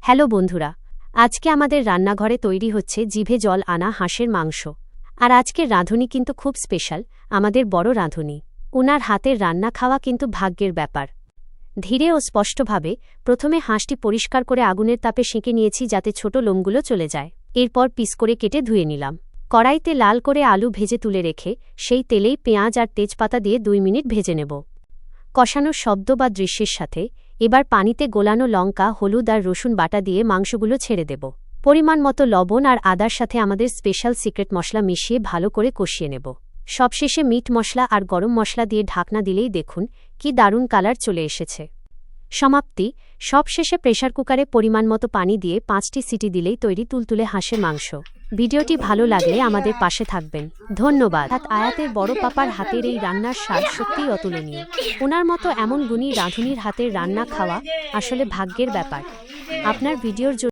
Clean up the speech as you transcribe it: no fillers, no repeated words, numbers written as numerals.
Hello বন্ধুরা, আজকে আমাদের রান্নাঘরে তৈরি হচ্ছে জিভে জল আনা হাঁসের মাংস। আর আজকের রাঁধুনি কিন্তু খুব স্পেশাল, আমাদের বড় রাঁধুনি। উনার হাতের রান্না খাওয়া কিন্তু ভাগ্যের ব্যাপার। ধীরে ও স্পষ্টভাবে প্রথমে হাঁসটি পরিষ্কার করে আগুনের তাপে সেঁকে নিয়েছি যাতে ছোট লোমগুলো চলে যায়। এরপর পিস করে কেটে ধুয়ে নিলাম। কড়াইতে লাল করে আলু ভেজে তুলে রেখে সেই তেলেই পেঁয়াজ আর তেজপাতা দিয়ে 2 মিনিট ভেজে নেব। কষানোর শব্দ বা দৃশ্যের সাথে এবার পানিতে গোলানো লঙ্কা, হলুদ আর রসুন বাটা দিয়ে মাংসগুলো ছেড়ে দেব। পরিমাণ মতো লবণ আর আদার সাথে আমাদের স্পেশাল সিক্রেট মশলা মিশিয়ে ভালো করে কষিয়ে নেব। সবশেষে মিট মশলা আর গরম মশলা দিয়ে ঢাকনা দিলেই দেখুন কি দারুণ কালার চলে এসেছে। সমাপ্তি। সবশেষে প্রেসার কুকারে পরিমাণ মতো পানি দিয়ে 5টি সিটি দিলেই তৈরি তুলতুলে হাঁসের মাংস। ভিডিওটি ভালো লাগলে আমাদের পাশে থাকবেন। ধন্যবাদ। আয়াতের বড় পাপার হাতের এই রান্নার স্বাদ সত্যিই অতুলনীয়। ওনার মতো এমন গুণী রাঁধুনির হাতের রান্না খাওয়া আসলে ভাগ্যের ব্যাপার। আপনার ভিডিওর জন্য